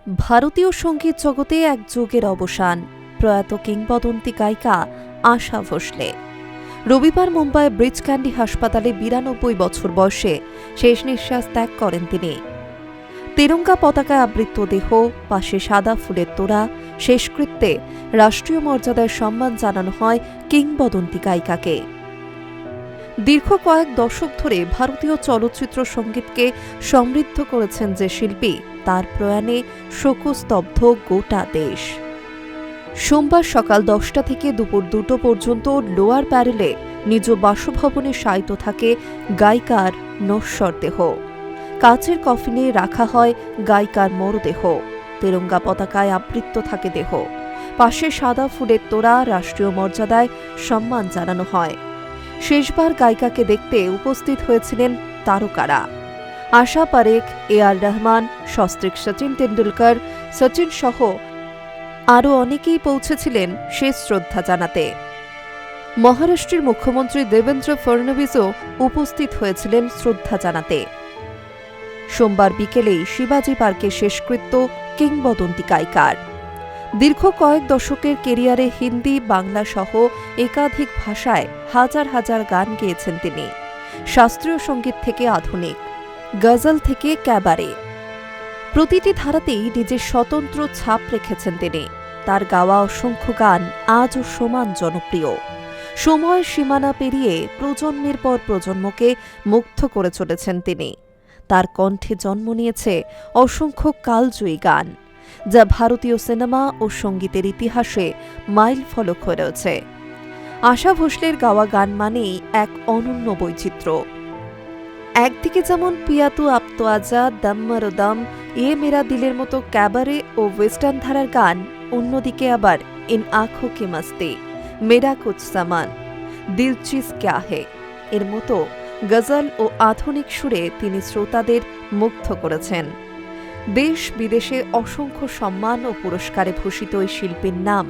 ভারতীয় সঙ্গীত জগতে এক যুগের অবসান, প্রয়াত কিংবদন্তি গায়িকা আশা ভোসলে। রবিবার মুম্বাই ব্রিজ ক্যান্ডি হাসপাতালে ৯২ বছর বয়সে শেষ নিঃশ্বাস ত্যাগ করেন তিনি। তিরঙ্গা পতাকায় আবৃত দেহ, পাশে সাদা ফুলের তোড়া, শেষকৃত্যে রাষ্ট্রীয় মর্যাদায় সম্মান জানানো হয় কিংবদন্তি গায়িকাকে। দীর্ঘ কয়েক দশক ধরে ভারতীয় চলচ্চিত্র সঙ্গীতকে সমৃদ্ধ করেছেন যে শিল্পী, তার প্রয়াণে শোকস্তব্ধ গোটা দেশ। সোমবার সকাল ১০টা থেকে দুপুর ২টো পর্যন্ত লোয়ার প্যারেলে নিজ বাসভবনে শায়িত থাকে গায়িকার নশ্বর দেহ। কাচের কফিনে রাখা হয় গায়িকার মরদেহ। তিরঙ্গা পতাকায় আবৃত থাকে দেহ, পাশে সাদা ফুলের তোড়া, রাষ্ট্রীয় মর্যাদায় সম্মান জানানো হয়। শেষবার গায়িকাকে দেখতে উপস্থিত হয়েছিলেন তারকারা। আশা পারেখ, এ.আর রহমান, সস্ত্রীক সচিন তেন্ডুলকর, সচিন সহ আরও অনেকেই পৌঁছেছিলেন শেষ শ্রদ্ধা জানাতে। মহারাষ্ট্রের মুখ্যমন্ত্রী দেবেন্দ্র ফড়নবিসও উপস্থিত হয়েছিলেন শ্রদ্ধা জানাতে। সোমবার বিকেলেই শিবাজি পার্কে শেষকৃত্য কিংবদন্তি গায়িকার। দীর্ঘ কয়েক দশকের কেরিয়ারে হিন্দি, বাংলা সহ একাধিক ভাষায় হাজার হাজার গান গেয়েছেন তিনি। শাস্ত্রীয় সঙ্গীত থেকে আধুনিক, গজল থেকে ক্যাবারে, প্রতিটি ধারাতেই নিজের স্বতন্ত্র ছাপ রেখেছেন তিনি। তার গাওয়া অসংখ্য গান আজও সমান জনপ্রিয়। সময়ের সীমানা পেরিয়ে প্রজন্মের পর প্রজন্মকে মুগ্ধ করে চলেছেন তিনি। তার কণ্ঠে জন্ম নিয়েছে অসংখ্য কালজয়ী গান, যা ভারতীয় সিনেমা ও সঙ্গীতের ইতিহাসে মাইল ফলক হয়ে রয়েছে। আশা ভোসলের গাওয়া গান মানেই এক অনন্য বৈচিত্র্য। একদিকে যেমন পিয়া তু আব তো আজা, দম মারো দম, এ মেরা দিলের মতো ক্যাবারে ও ওয়েস্টার্ন ধারার গান, অন্যদিকে আবার ইন আঁখো কি মস্তি, মেরা কুছ সামান, দিল চিজ ক্যা হে এর মতো গজল ও আধুনিক সুরে তিনি শ্রোতাদের মুগ্ধ করেছেন। দেশ বিদেশে অসংখ্য সম্মান ও পুরস্কারে ভূষিত ওই শিল্পীর নাম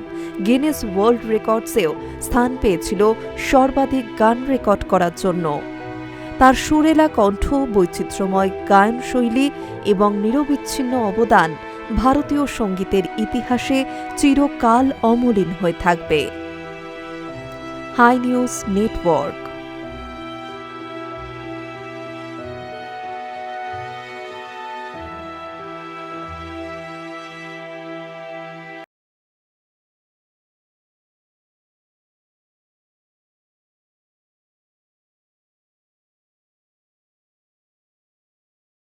গিনেস ওয়ার্ল্ড রেকর্ডসেও স্থান পেয়েছিল সর্বাধিক গান রেকর্ড করার জন্য। তার সুরেলা কণ্ঠ, বৈচিত্র্যময় গায়নশৈলী এবং নিরবিচ্ছিন্ন অবদান ভারতীয় সঙ্গীতের ইতিহাসে চিরকাল অমলিন হয়ে থাকবে। Hi news network.